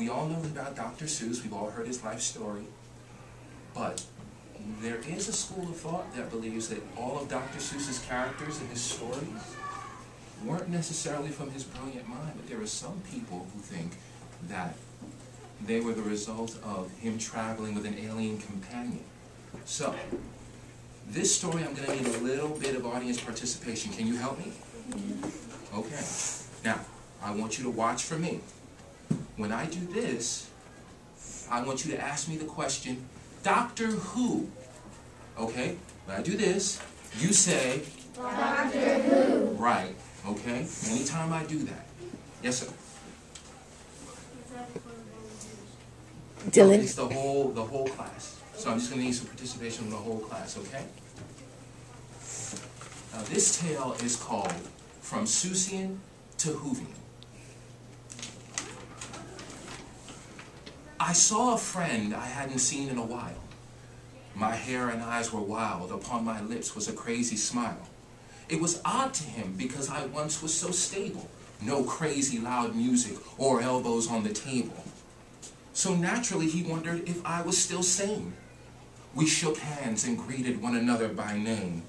We all know about Dr. Seuss. We've all heard his life story. But there is a school of thought that believes that all of Dr. Seuss's characters and his stories weren't necessarily from his brilliant mind, but there are some people who think that they were the result of him traveling with an alien companion. So, this story I'm going to need a little bit of audience participation. Can you help me? Okay. Now, I want you to watch for me. When I do this, I want you to ask me the question, Doctor Who? Okay? When I do this, you say, Doctor Who. Right. Okay? Anytime I do that. Yes, sir. Dylan. It's the whole class. So I'm just going to need some participation from the whole class, okay? Now this tale is called From Seussian to Whovian. I saw a friend I hadn't seen in a while. My hair and eyes were wild. Upon my lips was a crazy smile. It was odd to him because I once was so stable. No crazy loud music or elbows on the table. So naturally he wondered if I was still sane. We shook hands and greeted one another by name.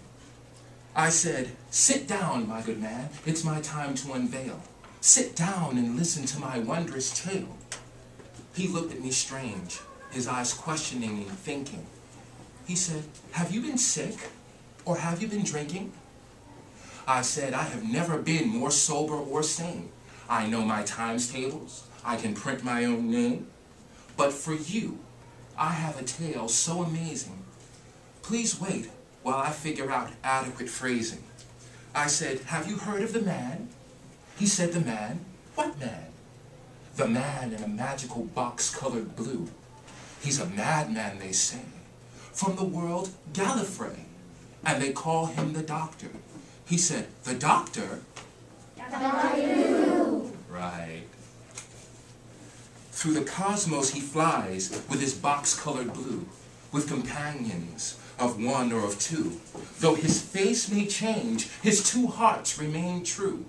I said, "Sit down, my good man, it's my time to unveil. Sit down and listen to my wondrous tale." He looked at me strange, his eyes questioning and thinking. He said, "Have you been sick, or have you been drinking?" I said, "I have never been more sober or sane. I know my times tables, I can print my own name. But for you, I have a tale so amazing. Please wait while I figure out adequate phrasing." I said, "Have you heard of the man?" He said, "The man? What man?" "The man in a magical box colored blue. He's a madman, they say, from the world Gallifrey, and they call him the Doctor." He said, "The Doctor?" Doctor Who. Right. Through the cosmos he flies with his box-colored blue, with companions of one or of two. Though his face may change, his two hearts remain true.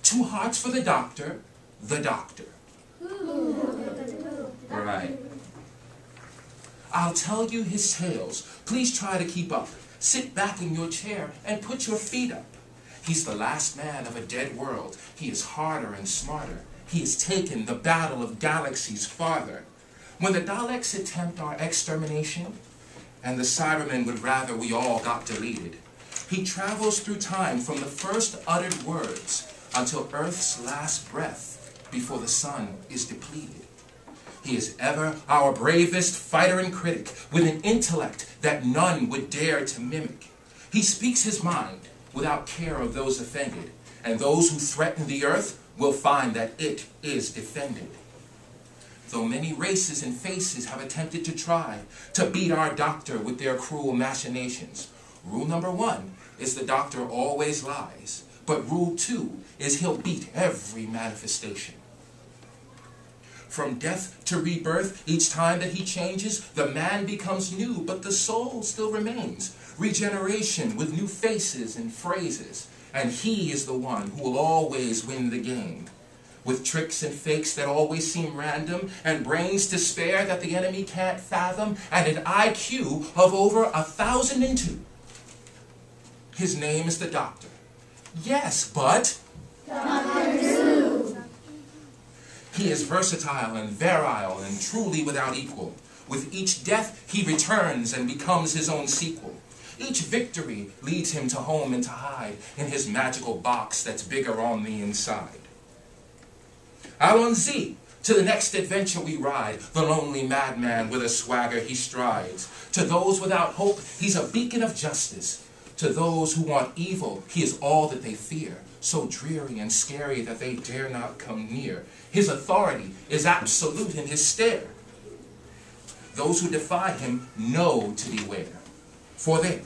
Two hearts for the Doctor, the Doctor. Right. I'll tell you his tales. Please try to keep up. Sit back in your chair and put your feet up. He's the last man of a dead world. He is harder and smarter. He has taken the battle of galaxies farther. When the Daleks attempt our extermination, and the Cybermen would rather we all got deleted, he travels through time from the first uttered words until Earth's last breath before the sun is depleted. He is ever our bravest fighter and critic, with an intellect that none would dare to mimic. He speaks his mind without care of those offended, and those who threaten the earth will find that it is defended. Though many races and faces have attempted to try to beat our Doctor with their cruel machinations, rule number 1 is the Doctor always lies, but rule 2 is he'll beat every manifestation. From death to rebirth, each time that he changes, the man becomes new, but the soul still remains. Regeneration with new faces and phrases, and he is the one who will always win the game. With tricks and fakes that always seem random, and brains to spare that the enemy can't fathom, and an IQ of over 1,002. His name is the Doctor. Yes, but Doctor Who. He is versatile and virile and truly without equal. With each death, he returns and becomes his own sequel. Each victory leads him to home and to hide in his magical box that's bigger on the inside. Allons-y, to the next adventure we ride, the lonely madman with a swagger he strides. To those without hope, he's a beacon of justice. To those who want evil, he is all that they fear, so dreary and scary that they dare not come near. His authority is absolute in his stare. Those who defy him know to beware, for there,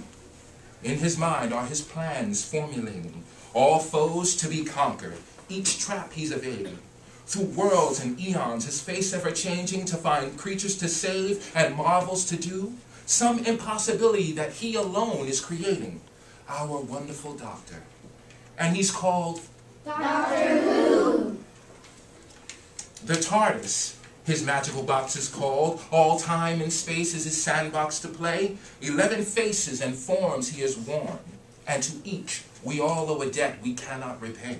in his mind are his plans formulating, all foes to be conquered, each trap he's evading. Through worlds and eons, his face ever changing to find creatures to save and marvels to do, some impossibility that he alone is creating, our wonderful Doctor. And he's called Doctor Who. The TARDIS His magical box is called, all time and space is his sandbox to play. 11 faces and forms he has worn, and to each we all owe a debt we cannot repay.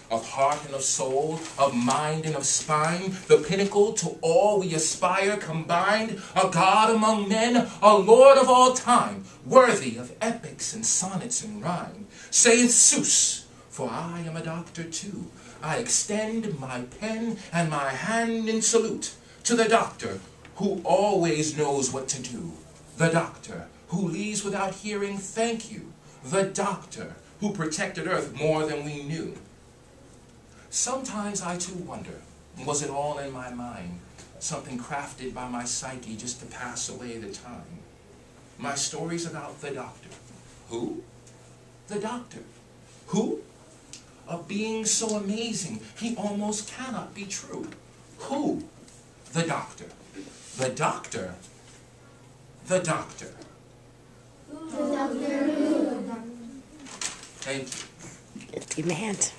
Of heart and of soul, of mind and of spine, the pinnacle to all we aspire combined, a god among men, a lord of all time, worthy of epics and sonnets and rhyme. Saith Seuss, for I am a doctor too. I extend my pen and my hand in salute to the doctor who always knows what to do. The doctor who leaves without hearing thank you. The doctor who protected Earth more than we knew. Sometimes I too wonder, was it all in my mind? Something crafted by my psyche just to pass away the time. My story's about the doctor. Who? The doctor. Who? A being so amazing, he almost cannot be true. Who? The doctor. The doctor? The doctor. The doctor who? Thank you. Give him a hand.